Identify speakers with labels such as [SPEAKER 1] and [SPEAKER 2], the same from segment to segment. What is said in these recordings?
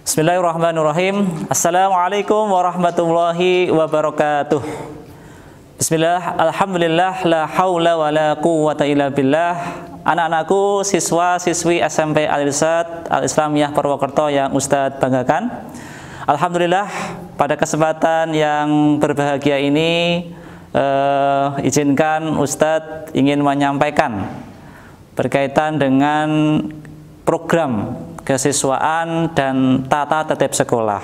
[SPEAKER 1] Bismillahirrahmanirrahim. Assalamualaikum warahmatullahi wabarakatuh. Bismillah, alhamdulillah, la haula wa la quwwata illa billah. Anak-anakku, siswa-siswi SMP Al-Irsyad Al-Islamiyah Purwokerto yang Ustadz banggakan. Alhamdulillah, pada kesempatan yang berbahagia ini izinkan Ustadz ingin menyampaikan berkaitan dengan program kesiswaan dan tata tertib sekolah.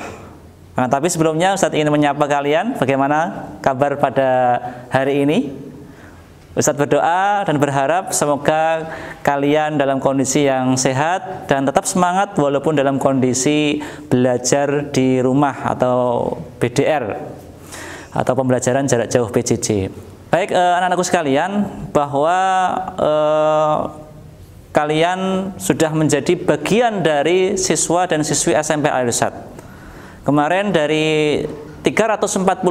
[SPEAKER 1] Nah, tapi sebelumnya Ustadz ingin menyapa kalian, bagaimana kabar pada hari ini? Ustadz berdoa dan berharap semoga kalian dalam kondisi yang sehat dan tetap semangat walaupun dalam kondisi belajar di rumah atau BDR atau pembelajaran jarak jauh PJJ. Baik, anak-anakku sekalian, bahwa kalian sudah menjadi bagian dari siswa dan siswi SMP Al-Irsyad. Kemarin dari 349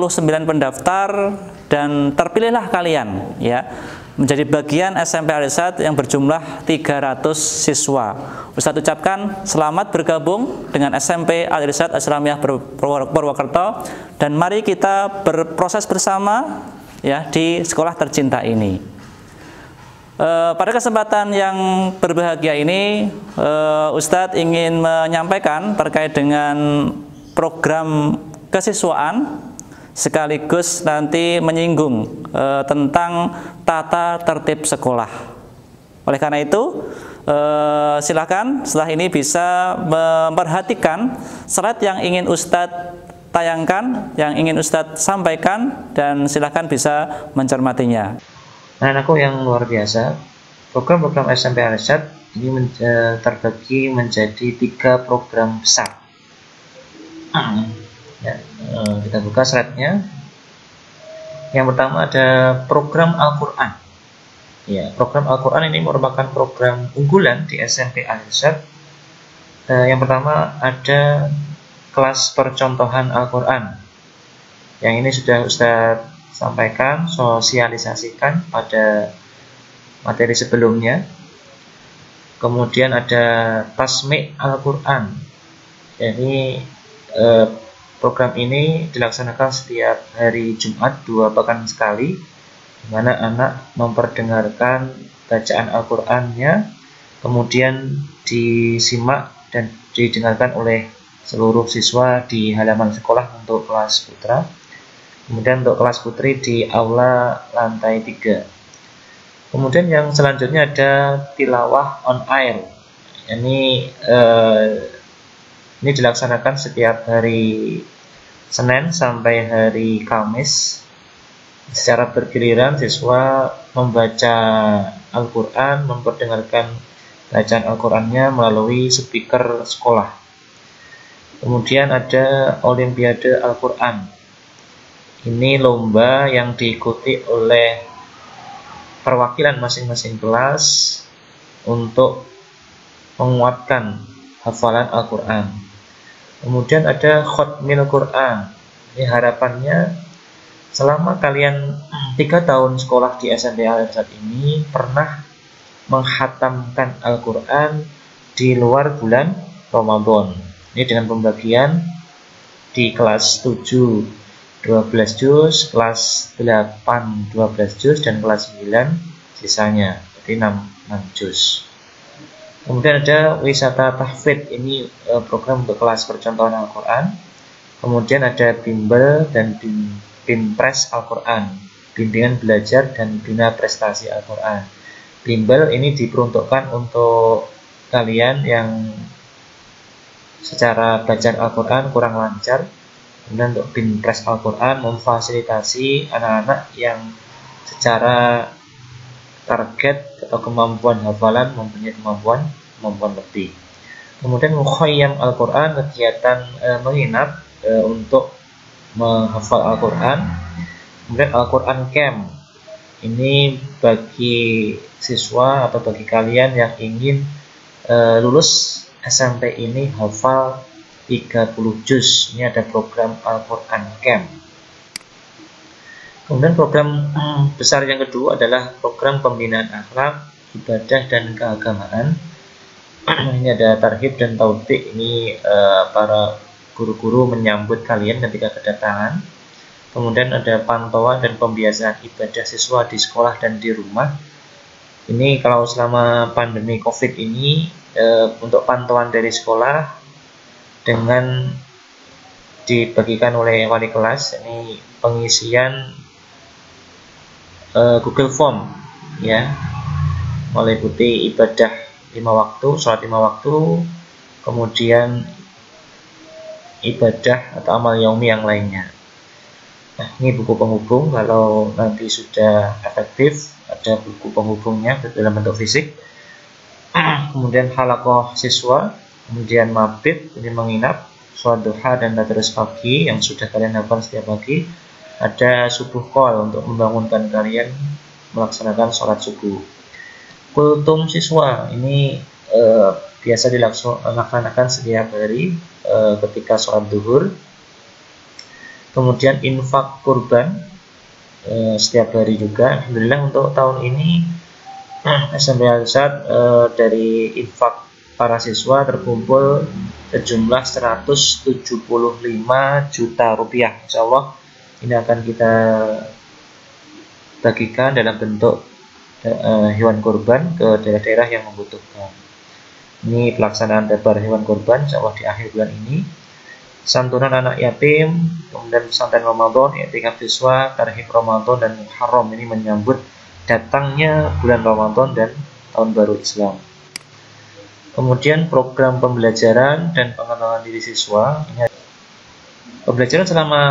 [SPEAKER 1] pendaftar dan terpilihlah kalian ya menjadi bagian SMP Al-Irsyad yang berjumlah 300 siswa. Ustadz ucapkan selamat bergabung dengan SMP Al-Irsyad Al-Islamiyah Purwokerto, dan mari kita berproses bersama ya di sekolah tercinta ini. Pada kesempatan yang berbahagia ini, Ustadz ingin menyampaikan terkait dengan program kesiswaan, sekaligus nanti menyinggung tentang tata tertib sekolah. Oleh karena itu, silakan setelah ini bisa memperhatikan slide yang ingin Ustadz tayangkan, yang ingin Ustadz sampaikan, dan silakan bisa mencermatinya.
[SPEAKER 2] Anak-anakku yang luar biasa, program-program SMP Al-Irsyad ini terbagi menjadi 3 program besar. Ya, kita buka slide-nya. Yang pertama ada program Al-Quran. Ya, program Al-Quran ini merupakan program unggulan di SMP Al-Irsyad. Yang pertama ada kelas percontohan Al-Quran. Yang ini sudah Ustadz sampaikan, sosialisasikan pada materi sebelumnya. Kemudian ada Tasmi' Al-Quran. Jadi program ini dilaksanakan setiap hari Jumat 2 pekan sekali, di mana anak memperdengarkan bacaan Al-Qurannya, kemudian disimak dan didengarkan oleh seluruh siswa di halaman sekolah untuk kelas putra. Kemudian untuk kelas putri di aula lantai 3. Kemudian yang selanjutnya ada tilawah on air. Ini dilaksanakan setiap hari Senin sampai hari Kamis. Secara bergiliran siswa membaca Al-Quran, memperdengarkan bacaan Al-Qurannya melalui speaker sekolah. Kemudian ada Olimpiade Al-Quran. Ini lomba yang diikuti oleh perwakilan masing-masing kelas untuk menguatkan hafalan Al-Quran. Kemudian ada Khotmil Quran. Ini harapannya selama kalian 3 tahun sekolah di SMP Al-Irsyad ini pernah menghatamkan Al-Quran di luar bulan Ramadan. Ini dengan pembagian di kelas 7 12 juz, kelas 8 12 juz, dan kelas 9 sisanya, berarti 6 juz. Kemudian ada wisata tahfidz, ini program untuk kelas percontohan Al-Quran. Kemudian ada bimbel dan bimpres Al-Quran, bimbingan belajar dan bina prestasi Al-Quran. Bimbel ini diperuntukkan untuk kalian yang secara bacaan Al-Quran kurang lancar. Kemudian untuk bimpres Al-Quran memfasilitasi anak-anak yang secara target atau kemampuan hafalan mempunyai kemampuan lebih. Kemudian mukhayyam Al-Quran, kegiatan menginap untuk menghafal Al-Quran. Kemudian Al-Quran Camp, ini bagi siswa atau bagi kalian yang ingin lulus SMP ini hafal 30 juz. Ini ada program Al-Quran Camp. Kemudian program besar yang kedua adalah program pembinaan akhlak, ibadah, dan keagamaan. Ini ada tarhib dan tautik. Ini para guru-guru menyambut kalian ketika kedatangan. Kemudian ada pantauan dan pembiasaan ibadah siswa di sekolah dan di rumah. Ini kalau selama pandemi COVID ini untuk pantauan dari sekolah dengan dibagikan oleh wali kelas, ini pengisian Google Form ya, meliputi ibadah 5 waktu, sholat 5 waktu, kemudian ibadah atau amal yaumi yang lainnya. Nah, ini buku penghubung. Kalau nanti sudah efektif, ada buku penghubungnya dalam bentuk fisik. Kemudian halakoh siswa, kemudian mabit, ini menginap, sholat duha dan tadarus pagi yang sudah kalian lakukan setiap pagi. Ada subuh call untuk membangunkan kalian melaksanakan sholat subuh. Kultum siswa ini biasa dilaksanakan setiap hari ketika sholat duhur. Kemudian infak kurban setiap hari juga. Alhamdulillah untuk tahun ini SMP Al-Irsyad dari infak para siswa terkumpul sejumlah 175 juta rupiah. Insya Allah ini akan kita bagikan dalam bentuk hewan kurban ke daerah-daerah yang membutuhkan. Ini pelaksanaan dabar hewan kurban insya Allah di akhir bulan ini. Santunan anak yatim, kemudian pesantren Ramadan, i'tikaf siswa, tarhib Ramadan dan Muharram, ini menyambut datangnya bulan Ramadan dan tahun baru Islam. Kemudian program pembelajaran dan pengenalan diri siswa. Ini pembelajaran selama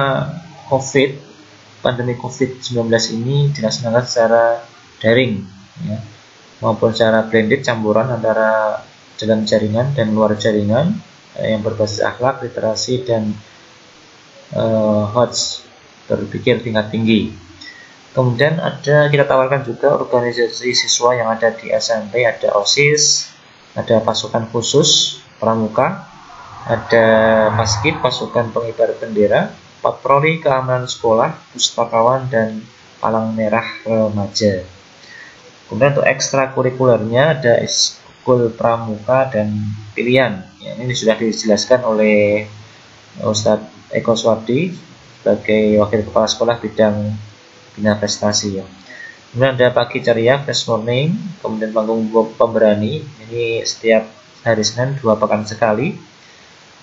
[SPEAKER 2] pandemi COVID-19 ini dilaksanakan secara daring ya, maupun secara blended, campuran antara dalam jaringan dan luar jaringan yang berbasis akhlak, literasi, dan HOTS, berpikir tingkat tinggi. Kemudian kita tawarkan juga organisasi siswa yang ada di SMP, ada OSIS, ada pasukan khusus pramuka, ada paskib, pasukan pengibar bendera, patroli keamanan sekolah, pustakawan, dan palang merah remaja. Kemudian untuk ekstrakurikulernya ada ekskul pramuka dan pilihan. Ya, ini sudah dijelaskan oleh Ustadz Eko Swardi sebagai Wakil Kepala Sekolah Bidang Bina Prestasi ya. Kemudian ada pagi ceria, fresh morning, kemudian panggung pemberani, ini setiap hari Senin 2 pekan sekali.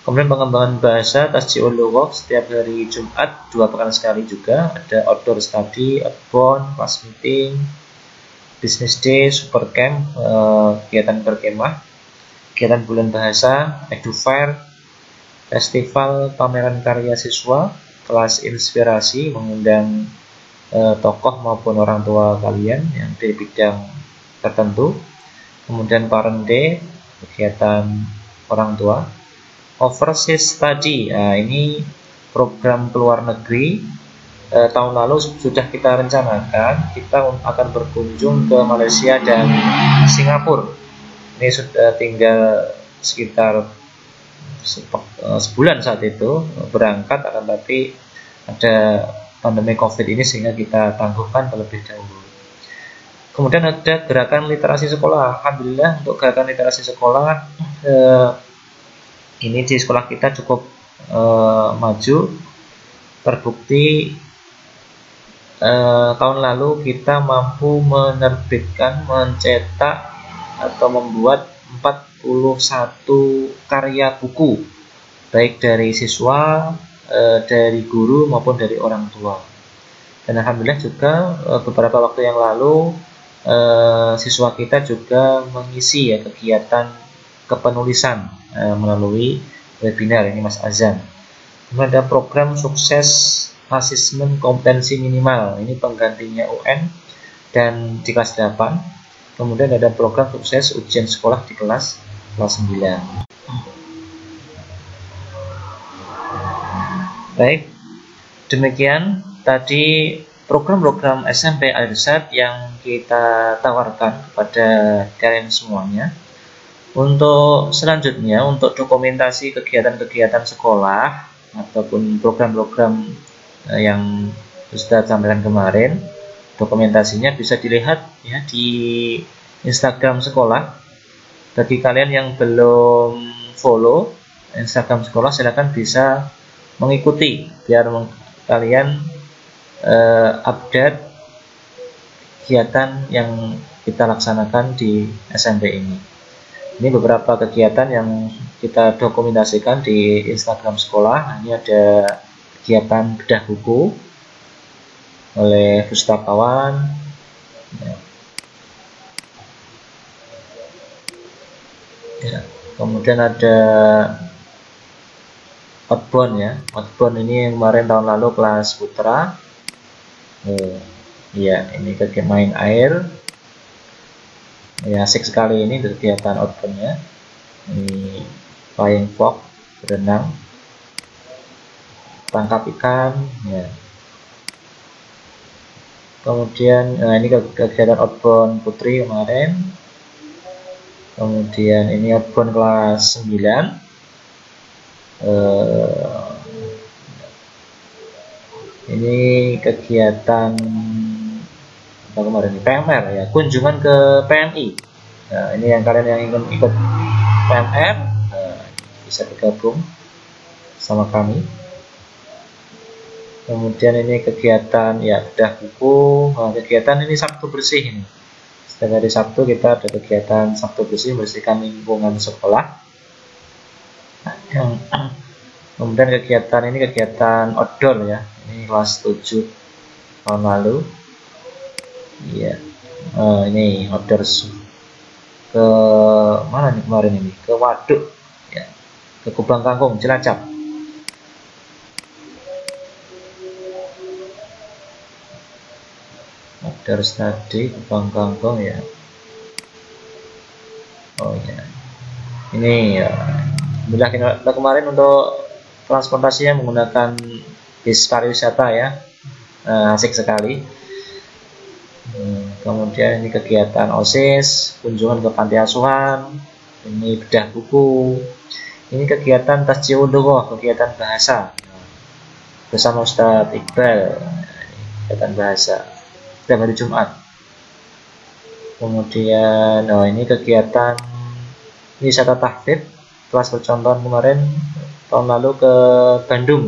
[SPEAKER 2] Kemudian pengembangan bahasa Tasjiul Lughah setiap hari Jumat 2 pekan sekali juga. Ada outdoor study, outbound, class meeting, business day, super camp, kegiatan berkemah, kegiatan bulan bahasa, edufair, festival pameran karya siswa, kelas inspirasi mengundang tokoh maupun orang tua kalian yang di bidang tertentu. Kemudian parent day, kegiatan orang tua. Overseas study, ini program keluar negeri. Tahun lalu sudah kita rencanakan, kita akan berkunjung ke Malaysia dan Singapura. Ini sudah tinggal sekitar sebulan saat itu berangkat, akan tapi ada pandemi COVID ini sehingga kita tangguhkan terlebih dahulu. Kemudian ada gerakan literasi sekolah. Alhamdulillah untuk gerakan literasi sekolah ini di sekolah kita cukup maju. Terbukti tahun lalu kita mampu menerbitkan, mencetak atau membuat 41 karya buku, baik dari siswa, dari guru maupun dari orang tua. Dan alhamdulillah juga beberapa waktu yang lalu siswa kita juga mengisi ya kegiatan kepenulisan melalui webinar ini Mas Azan. Kemudian ada program sukses asesmen kompetensi minimal, ini penggantinya UN dan di kelas 8. Kemudian ada program sukses ujian sekolah di kelas 9. Baik, demikian tadi program-program SMP Al-Irsyad yang kita tawarkan kepada kalian semuanya. Untuk selanjutnya, untuk dokumentasi kegiatan-kegiatan sekolah ataupun program-program yang sudah sampaikan kemarin, dokumentasinya bisa dilihat ya di Instagram sekolah. Bagi kalian yang belum follow Instagram sekolah, silakan bisa mengikuti biar kalian update kegiatan yang kita laksanakan di SMP ini. Ini beberapa kegiatan yang kita dokumentasikan di Instagram sekolah. Ini ada kegiatan bedah buku oleh pustakawan. Ya. Kemudian ada outbound ya. Outbound ini yang kemarin tahun lalu kelas putra. Ya, ini kegiatan main air. Ya, asik sekali ini kegiatan outboundnya. Ini flying fox, berenang, tangkap ikan. Ya. Kemudian ini kegiatan outbound putri kemarin. Kemudian ini outbound kelas 9. Ini kegiatan apa kemarin ini, PMR ya, kunjungan ke PMI. Nah, ini yang kalian yang ingin ikut PMR bisa bergabung sama kami. Kemudian ini kegiatan ya bedah buku. Nah, kegiatan ini Sabtu bersih ini. Setiap hari Sabtu kita ada kegiatan Sabtu bersih, bersihkan lingkungan sekolah. Kemudian kegiatan ini kegiatan outdoor ya. Ini kelas 7 tahun lalu. Iya. Ini outdoor ke mana nih kemarin ini? Ke Waduk ya. Ke Kubang Kangkung, Cilacap. Outdoor study Kubang Kangkung ya. Oh ya. Ini ya. Alhamdulillah kita kemarin untuk transportasinya menggunakan bis pariwisata ya. Asik sekali. Kemudian ini kegiatan OSIS, kunjungan ke panti asuhan, ini bedah buku, ini kegiatan tasjiudoh, kegiatan bahasa bersama Ustadz Iqbal, kegiatan bahasa setiap hari Jumat. Kemudian ini kegiatan wisata tahfidz kelas percontohan kemarin tahun lalu ke Bandung,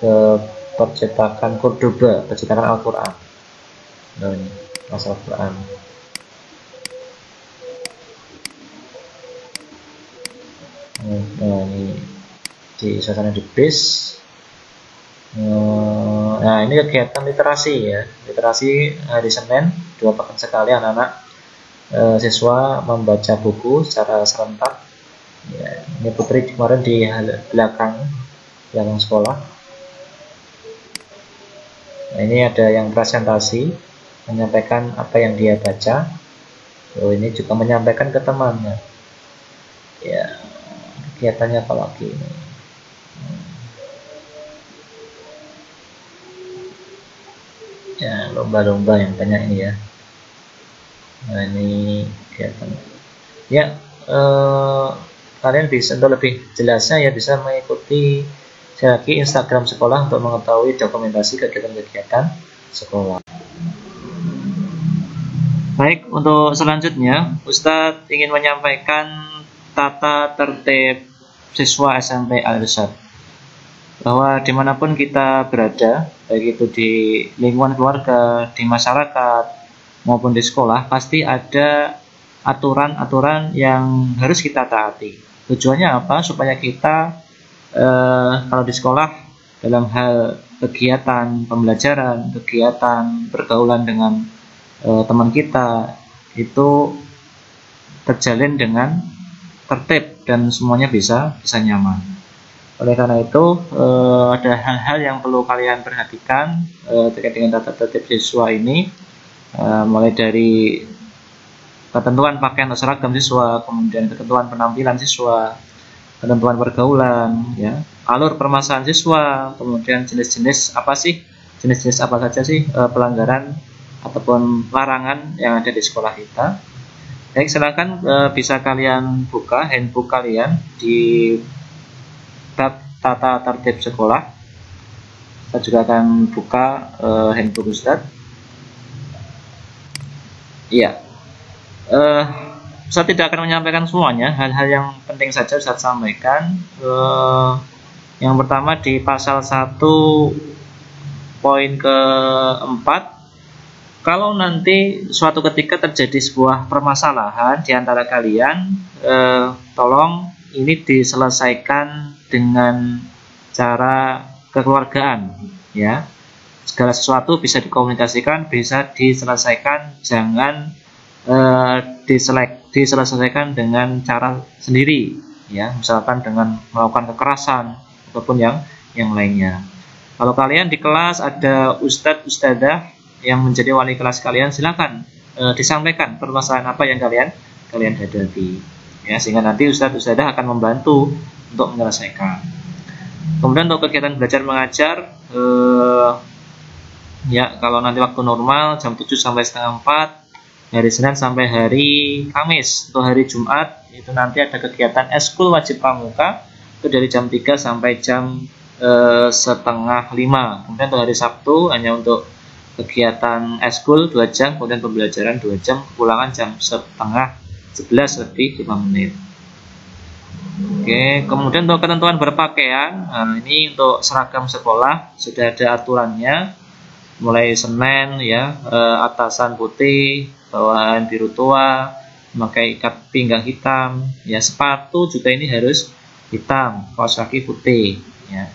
[SPEAKER 2] ke percetakan Cordoba, percetakan Al-Quran. Nah, ini masalah Al-Quran. Nah, ini di suasana di bis. Nah, ini kegiatan literasi ya. Literasi hari Senin 2 pekan sekali anak-anak siswa membaca buku secara serentak. Ya, ini putri kemarin di belakang sekolah. Nah, ini ada yang presentasi, menyampaikan apa yang dia baca. Ini juga menyampaikan ke temannya. Ya, kegiatannya apa lagi ini? Ya, lomba-lomba yang banyak ini ya. Nah, ini kegiatan. Ya, kalian bisa untuk lebih jelasnya ya bisa mengikuti lagi Instagram sekolah untuk mengetahui dokumentasi kegiatan-kegiatan sekolah. Baik, untuk selanjutnya Ustadz ingin menyampaikan tata tertib siswa SMP Al-Irsyad, bahwa dimanapun kita berada, baik itu di lingkungan keluarga, di masyarakat maupun di sekolah, pasti ada aturan-aturan yang harus kita taati. Tujuannya apa? Supaya kita kalau di sekolah dalam hal kegiatan pembelajaran, kegiatan pergaulan dengan teman kita itu terjalin dengan tertib dan semuanya bisa nyaman. Oleh karena itu ada hal-hal yang perlu kalian perhatikan terkait dengan tata tertib siswa ini, mulai dari ketentuan pakaian atau seragam siswa, kemudian ketentuan penampilan siswa, ketentuan pergaulan, ya, alur permasalahan siswa, kemudian jenis-jenis apa saja sih pelanggaran ataupun larangan yang ada di sekolah kita. Baik, silakan bisa kalian buka handbook kalian di tab tata tertib sekolah. Saya juga akan buka handbook Ustadz. Iya. Saya tidak akan menyampaikan semuanya, hal-hal yang penting saja saya sampaikan. Yang pertama di pasal 1 poin keempat, kalau nanti suatu ketika terjadi sebuah permasalahan di antara kalian, tolong ini diselesaikan dengan cara kekeluargaan, ya. Segala sesuatu bisa dikomunikasikan, bisa diselesaikan, jangan diselesaikan dengan cara sendiri, ya, misalkan dengan melakukan kekerasan ataupun yang lainnya. Kalau kalian di kelas ada ustadz ustadzah yang menjadi wali kelas kalian, silakan disampaikan permasalahan apa yang kalian hadapi, ya, sehingga nanti ustadz ustadzah akan membantu untuk menyelesaikan. Kemudian untuk kegiatan belajar mengajar, ya, kalau nanti waktu normal jam 7 sampai setengah 4, hari Senin sampai hari Kamis. Untuk hari Jumat itu nanti ada kegiatan eskul wajib pramuka itu dari jam 3 sampai jam setengah 5. Kemudian untuk hari Sabtu hanya untuk kegiatan eskul 2 jam, kemudian pembelajaran 2 jam, pulangan jam setengah 11 lebih 5 menit. Oke, kemudian untuk ketentuan berpakaian, ini untuk seragam sekolah sudah ada aturannya. Mulai Senin, ya, atasan putih, bawahan biru tua, memakai ikat pinggang hitam, ya, sepatu juga ini harus hitam, kaos kaki putih, ya.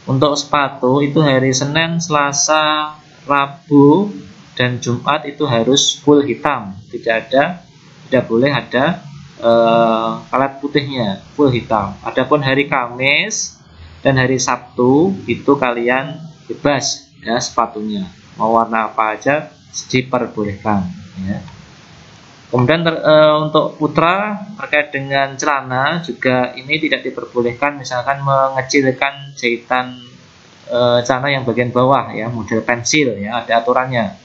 [SPEAKER 2] Untuk sepatu itu hari Senin, Selasa, Rabu, dan Jumat itu harus full hitam, tidak boleh ada kalet putihnya, full hitam. Adapun hari Kamis dan hari Sabtu itu kalian bebas, ya, sepatunya mau warna apa aja diperbolehkan, ya. Kemudian untuk putra terkait dengan celana juga ini tidak diperbolehkan, misalkan mengecilkan jahitan celana yang bagian bawah, ya, model pensil, ya, ada aturannya,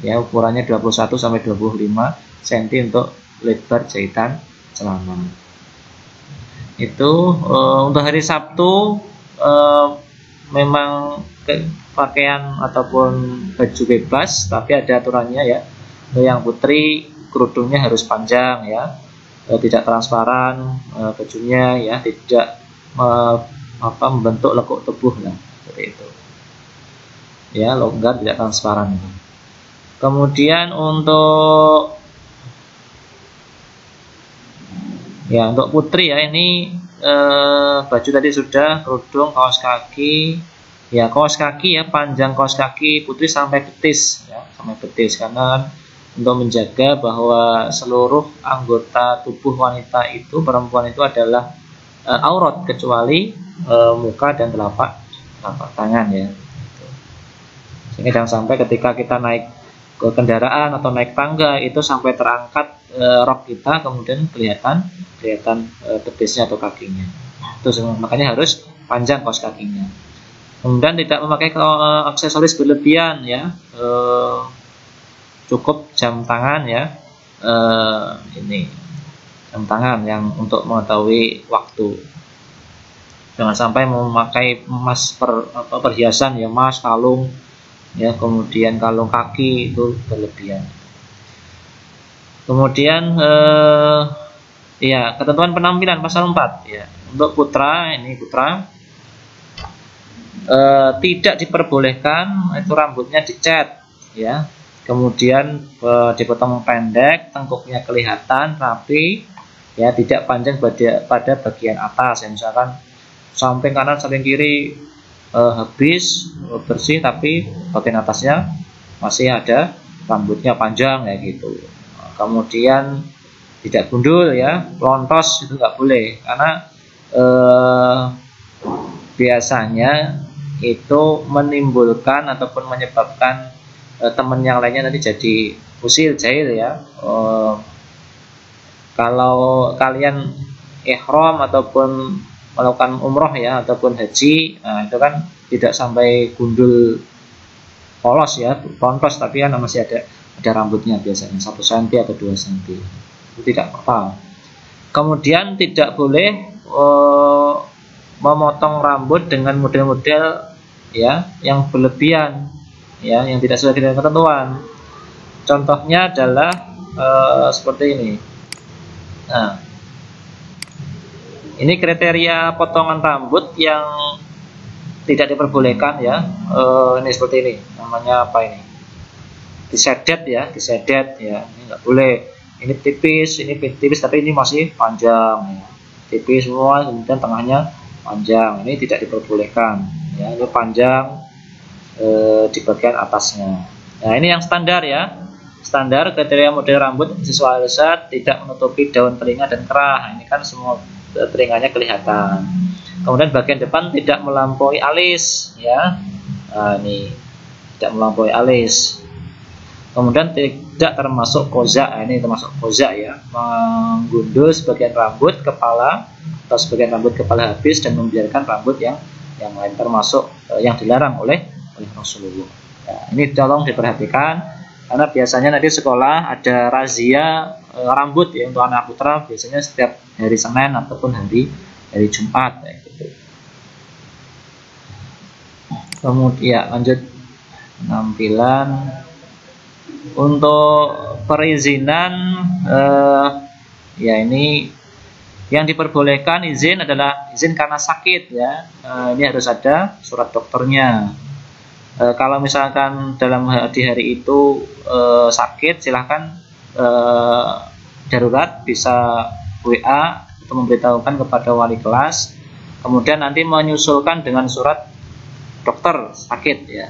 [SPEAKER 2] ya, ukurannya 21 sampai 25 cm untuk lebar jahitan celana. Itu untuk hari Sabtu memang pakaian ataupun baju bebas, tapi ada aturannya, ya. Untuk yang putri kerudungnya harus panjang, ya, tidak transparan bajunya, ya, tidak membentuk lekuk tubuh, lah, seperti itu, ya, longgar, tidak transparan. Kemudian untuk putri, ya, ini baju tadi sudah, kerudung, kaos kaki, ya, kaos kaki, ya, panjang kaos kaki putri sampai betis, ya, sampai betis, karena untuk menjaga bahwa seluruh anggota tubuh wanita itu, perempuan itu adalah aurat kecuali muka dan telapak tangan, ya. Sehingga jangan sampai ketika kita naik ke kendaraan atau naik tangga itu sampai terangkat rok kita, kemudian kelihatan betisnya atau kakinya. Itu makanya harus panjang kaos kakinya. Kemudian tidak memakai aksesoris berlebihan, ya. Cukup jam tangan, ya, ini jam tangan yang untuk mengetahui waktu. Jangan sampai memakai emas perhiasan, ya, emas, kalung, ya, kemudian kalung kaki itu berlebihan. Kemudian ya, ketentuan penampilan pasal 4, ya. Untuk putra, ini putra tidak diperbolehkan itu rambutnya dicat, ya. Kemudian dipotong pendek, tengkuknya kelihatan rapi, ya, tidak panjang pada bagian atas, ya, misalkan samping kanan samping kiri habis bersih, tapi bagian atasnya masih ada rambutnya panjang, ya, gitu. Kemudian tidak gundul, ya, lontos itu nggak boleh, karena biasanya itu menimbulkan ataupun menyebabkan teman yang lainnya nanti jadi usil, jahil, ya. Kalau kalian ihram ataupun melakukan umroh, ya, ataupun haji, nah, itu kan tidak sampai gundul polos, ya, lontos, tapi kan masih ada rambutnya, biasanya 1 cm atau 2 cm, itu tidak apa. Kemudian tidak boleh memotong rambut dengan model-model, ya, yang berlebihan, ya, yang tidak sesuai dengan ketentuan. Contohnya adalah seperti ini. Nah, ini kriteria potongan rambut yang tidak diperbolehkan ya. Ini seperti ini, namanya apa ini? Disedet ya, disedet ya. Ini nggak boleh. Ini tipis tapi ini masih panjang ya. Tipis semua, kemudian tengahnya panjang. Ini tidak diperbolehkan ya. Ini panjang di bagian atasnya. Nah, ini yang standar ya. Standar kriteria model rambut siswa Al-Irsyad tidak menutupi daun telinga dan kerah. Ini kan semua telinganya kelihatan. Kemudian bagian depan tidak melampaui alis ya. Nah, ini tidak melampaui alis. Kemudian tidak termasuk kozak. Ini termasuk kozak ya, menggundul sebagian rambut kepala atau sebagian rambut kepala habis dan membiarkan rambut yang lain, termasuk yang dilarang oleh Rasulullah. Nah, ini tolong diperhatikan karena biasanya nanti sekolah ada razia rambut ya untuk anak putra, biasanya setiap hari Senin ataupun hari Jumat ya, gitu. Kemudian lanjut penampilan untuk perizinan ya, ini yang diperbolehkan izin adalah izin karena sakit ya. Ini harus ada surat dokternya. Kalau misalkan di hari itu sakit, silahkan darurat bisa WA atau memberitahukan kepada wali kelas, kemudian nanti menyusulkan dengan surat dokter sakit ya.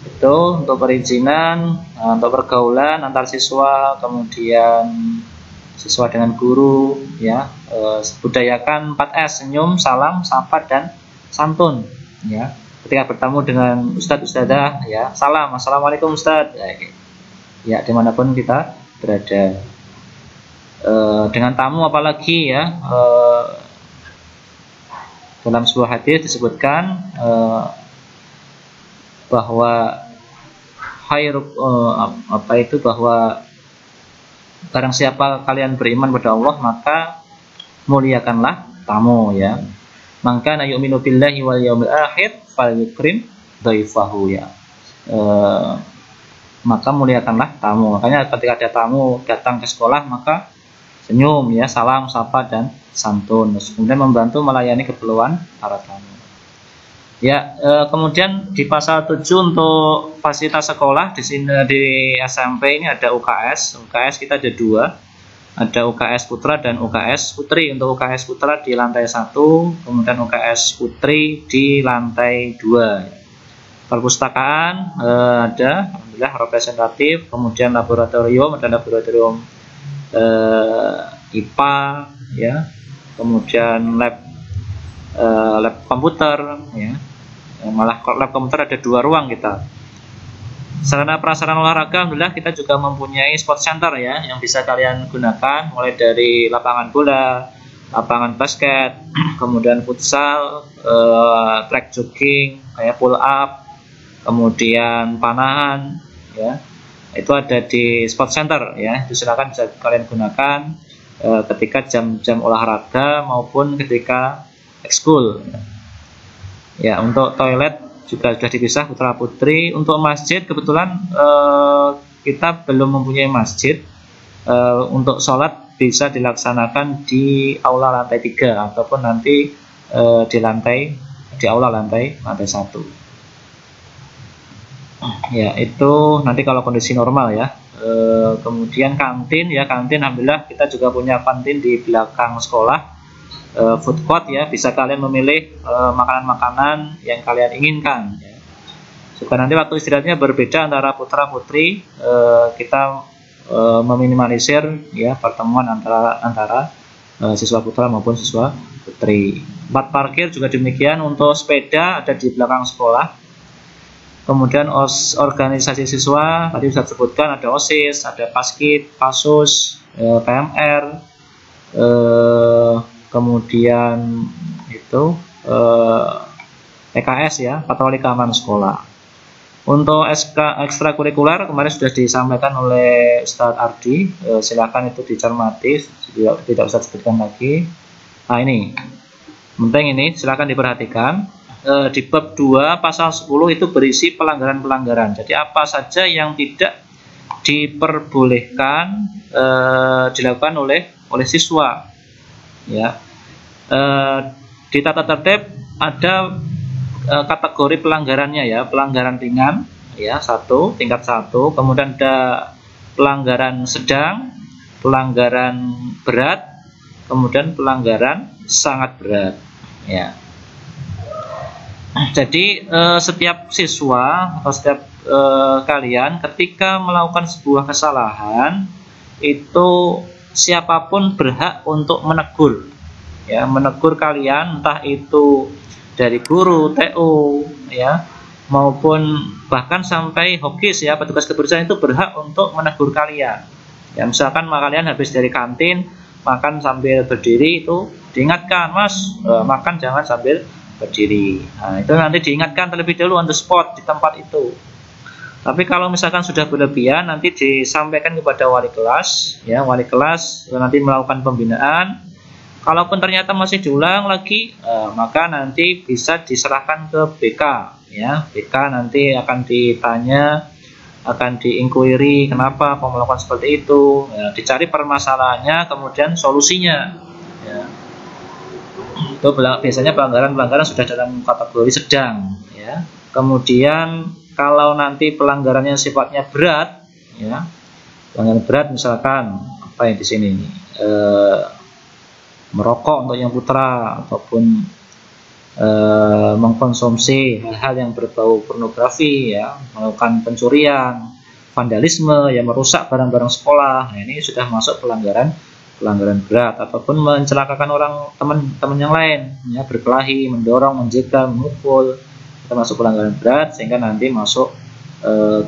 [SPEAKER 2] Itu untuk perizinan. Untuk pergaulan antar siswa, kemudian siswa dengan guru ya, budayakan 4S: senyum, salam, sapa, dan santun ya. Ketika bertemu dengan ustadz ustadzah ya, salam, assalamualaikum ustadz ya, dimanapun kita berada. Dengan tamu apalagi ya, dalam sebuah hadis disebutkan bahwa bahwa barang siapa kalian beriman pada Allah, maka muliakanlah tamu ya. Maka na yu'minu billahi wal yaumil akhir falyukrim dhaifahu ya. Maka muliakanlah tamu. Makanya ketika ada tamu datang ke sekolah, maka senyum ya, salam, sapa, dan santun. Kemudian membantu melayani keperluan para tamu. Ya, kemudian di pasal 7 untuk fasilitas sekolah di sini di SMP ini ada UKS. UKS kita ada 2. Ada UKS Putra dan UKS Putri. Untuk UKS Putra di lantai 1, kemudian UKS Putri di lantai 2. Perpustakaan ada, alhamdulillah representatif. Kemudian laboratorium, ada laboratorium IPA ya. Kemudian lab komputer ya. Malah lab komputer ada 2 ruang kita. Sarana prasarana olahraga, alhamdulillah kita juga mempunyai sport center ya, yang bisa kalian gunakan, mulai dari lapangan bola, lapangan basket, kemudian futsal, track jogging, kayak pull up, kemudian panahan ya. Itu ada di sport center ya. Itu silakan bisa kalian gunakan ketika jam-jam olahraga maupun ketika ekskul. Ya, untuk toilet juga sudah dipisah putra putri. Untuk masjid kebetulan kita belum mempunyai masjid. Untuk sholat bisa dilaksanakan di aula lantai 3 ataupun nanti di aula lantai 1. Ya, itu nanti kalau kondisi normal ya. Kemudian kantin ya, kantin alhamdulillah kita juga punya kantin di belakang sekolah. Food court ya, bisa kalian memilih makanan-makanan yang kalian inginkan ya. Supaya nanti waktu istirahatnya berbeda antara putra putri, kita meminimalisir ya pertemuan antara siswa putra maupun siswa putri. Tempat parkir juga demikian. Untuk sepeda ada di belakang sekolah. Kemudian organisasi siswa tadi sudah disebutkan, ada OSIS, ada Paskib, Pasus, PMR, kemudian itu PKS ya, patroli keamanan sekolah. Untuk ekstrakurikuler kemarin sudah disampaikan oleh Ustadz Ardi, silakan itu dicermati, tidak usah disebutkan lagi. Nah ini penting, ini silakan diperhatikan. Di bab 2 pasal 10 itu berisi pelanggaran-pelanggaran. Jadi apa saja yang tidak diperbolehkan dilakukan oleh siswa, ya. Di tata tertib ada kategori pelanggarannya, ya. Pelanggaran ringan, ya, tingkat 1, kemudian ada pelanggaran sedang, pelanggaran berat, kemudian pelanggaran sangat berat, ya. Jadi setiap siswa atau setiap kalian ketika melakukan sebuah kesalahan itu siapapun berhak untuk menegur, ya, menegur kalian, entah itu dari guru, TU, ya, maupun bahkan sampai hokis, ya, petugas kebersihan itu berhak untuk menegur kalian. Ya, misalkan kalian habis dari kantin makan sambil berdiri, itu diingatkan, Mas, makan jangan sambil berdiri. Nah, itu nanti diingatkan terlebih dahulu on the spot di tempat itu. Tapi kalau misalkan sudah berlebihan, nanti disampaikan kepada wali kelas, ya, wali kelas nanti melakukan pembinaan. Kalaupun ternyata masih diulang lagi, maka nanti bisa diserahkan ke BK, ya. BK nanti akan ditanya, akan diinquiry kenapa kok melakukan seperti itu, ya, dicari permasalahannya, kemudian solusinya, ya. Itu biasanya pelanggaran sudah dalam kategori sedang, ya. Kemudian kalau nanti pelanggarannya sifatnya berat, ya, pelanggaran berat misalkan apa yang di sini, merokok untuk yang putra, ataupun mengkonsumsi hal-hal yang berbau pornografi, ya, melakukan pencurian, vandalisme, ya, merusak barang-barang sekolah. Nah, ini sudah masuk pelanggaran berat, ataupun mencelakakan orang teman-teman yang lain, ya, berkelahi, mendorong, menjegal, memukul, itu masuk pelanggaran berat, sehingga nanti masuk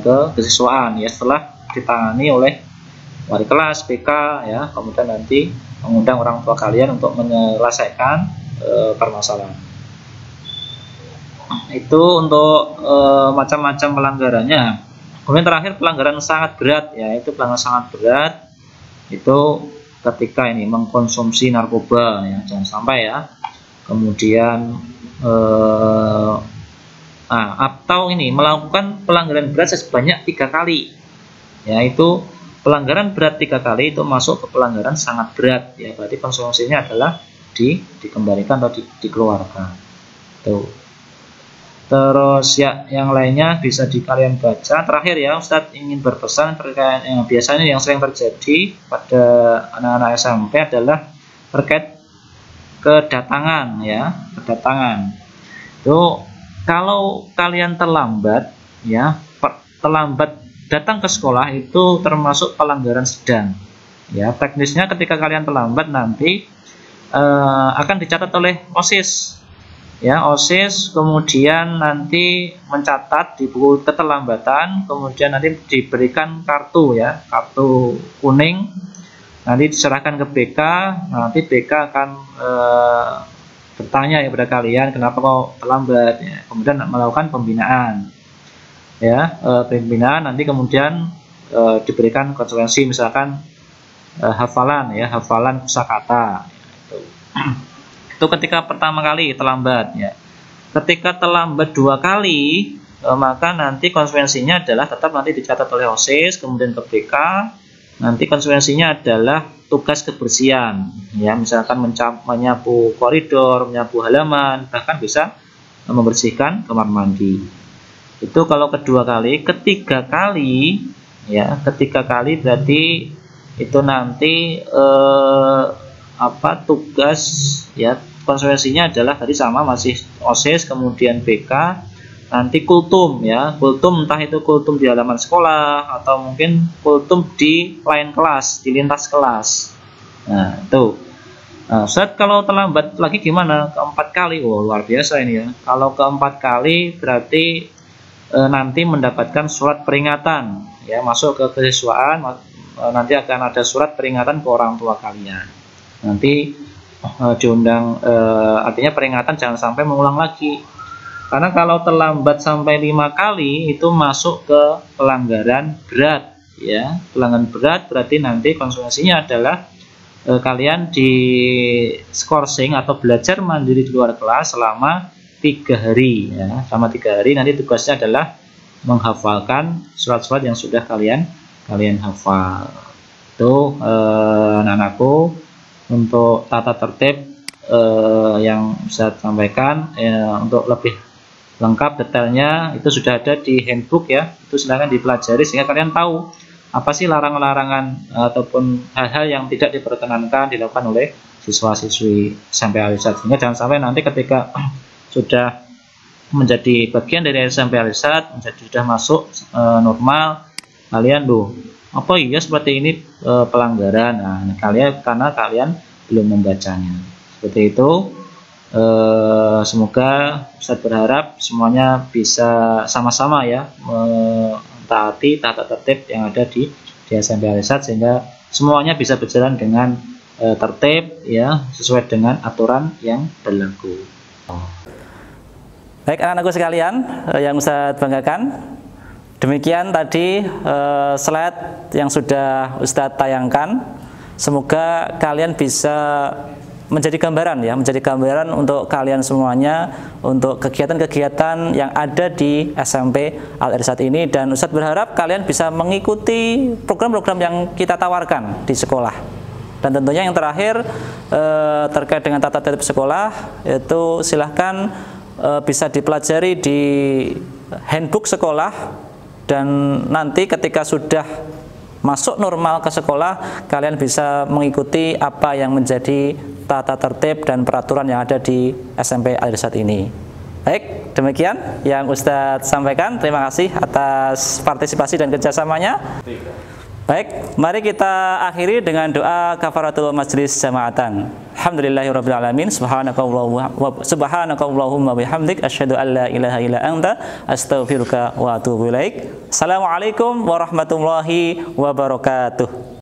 [SPEAKER 2] ke kesiswaan, ya, setelah ditangani oleh wali kelas, BK, ya, kemudian nanti mengundang orang tua kalian untuk menyelesaikan permasalahan. Itu untuk macam-macam pelanggarannya. Kemudian terakhir pelanggaran sangat berat, ya, itu pelanggaran sangat berat itu ketika ini mengkonsumsi narkoba, ya, jangan sampai, ya. Kemudian atau ini melakukan pelanggaran berat sebanyak 3 kali, ya, itu pelanggaran berat 3 kali itu masuk ke pelanggaran sangat berat, ya, berarti konsumsinya adalah dikembalikan atau dikeluarkan. Tuh. Terus, ya, yang lainnya bisa kalian baca. Terakhir, ya, Ustadz ingin berpesan terkait yang biasanya yang sering terjadi pada anak-anak SMP adalah terkait kedatangan, ya, kedatangan. Itu kalau kalian terlambat, ya, terlambat datang ke sekolah itu termasuk pelanggaran sedang, ya. Teknisnya ketika kalian terlambat nanti akan dicatat oleh OSIS, ya, OSIS, kemudian nanti mencatat di buku keterlambatan, kemudian nanti diberikan kartu, ya, kartu kuning, nanti diserahkan ke BK, nanti BK akan bertanya, ya, pada kalian kenapa kok terlambat, ya, kemudian melakukan pembinaan, ya, pembinaan, nanti kemudian diberikan konsekuensi, misalkan hafalan, ya, hafalan kosakata, ya, itu ketika pertama kali terlambat, ya. Ketika terlambat 2 kali, maka nanti konsekuensinya adalah tetap nanti dicatat oleh OSIS, kemudian ke BK, nanti konsekuensinya adalah tugas kebersihan, ya, misalkan menyapu koridor, menyapu halaman, bahkan bisa membersihkan kamar mandi. Itu kalau kedua kali. Ketiga kali, ya, ketiga kali berarti itu nanti tugas, ya, konsekuensinya adalah tadi sama, masih OSIS, kemudian BK, nanti kultum, ya, kultum, entah itu kultum di halaman sekolah atau mungkin kultum di lain kelas, di lintas kelas. Nah, itu. Nah, Ustadz, kalau terlambat lagi gimana? Keempat kali, oh, luar biasa ini, ya. Kalau keempat kali berarti nanti mendapatkan surat peringatan, ya, masuk ke kesiswaan, nanti akan ada surat peringatan ke orang tua kalian. Nanti diundang, artinya peringatan jangan sampai mengulang lagi. Karena kalau terlambat sampai 5 kali itu masuk ke pelanggaran berat, ya. Pelanggaran berat berarti nanti konsekuensinya adalah kalian di skorsing atau belajar mandiri di luar kelas selama 3 hari, ya. Selama 3 hari nanti tugasnya adalah menghafalkan surat-surat yang sudah kalian kalian hafal. Itu anak-anakku untuk tata tertib yang saya sampaikan. Untuk lebih lengkap detailnya itu sudah ada di handbook ya, itu silahkan dipelajari sehingga kalian tahu apa sih larangan-larangan ataupun hal-hal yang tidak diperkenankan dilakukan oleh siswa-siswi SMP Al-Irsyad, sehingga jangan sampai nanti ketika sudah menjadi bagian dari SMP Al-Irsyad, sudah masuk normal, kalian apa iya seperti ini pelanggaran. Nah, karena kalian belum membacanya. Seperti itu. Semoga Ustadz berharap semuanya bisa sama-sama ya mentaati tata tertib yang ada di SMP Al-Irsyad, sehingga semuanya bisa berjalan dengan tertib ya, sesuai dengan aturan yang berlaku.
[SPEAKER 1] Baik anak-anakku sekalian yang Ustadz banggakan, demikian tadi slide yang sudah Ustadz tayangkan. Semoga kalian bisa menjadi gambaran untuk kalian semuanya untuk kegiatan-kegiatan yang ada di SMP Al-Irsyad ini, dan Ustadz berharap kalian bisa mengikuti program-program yang kita tawarkan di sekolah. Dan tentunya yang terakhir terkait dengan tata tertib sekolah, itu silahkan bisa dipelajari di handbook sekolah, dan nanti ketika sudah masuk normal ke sekolah, kalian bisa mengikuti apa yang menjadi tata tertib dan peraturan yang ada di SMP Al-Irsyad ini. Baik, demikian yang Ustadz sampaikan. Terima kasih atas partisipasi dan kerjasamanya. Baik, mari kita akhiri dengan doa kafaratul majlis jamaatan. Alhamdulillahirrabbilalamin. Subhanakallahumma bihamdik, asyhadu an la ilaha illa anta, astaghfiruka wa atubu ilaik. Assalamualaikum warahmatullahi wabarakatuh.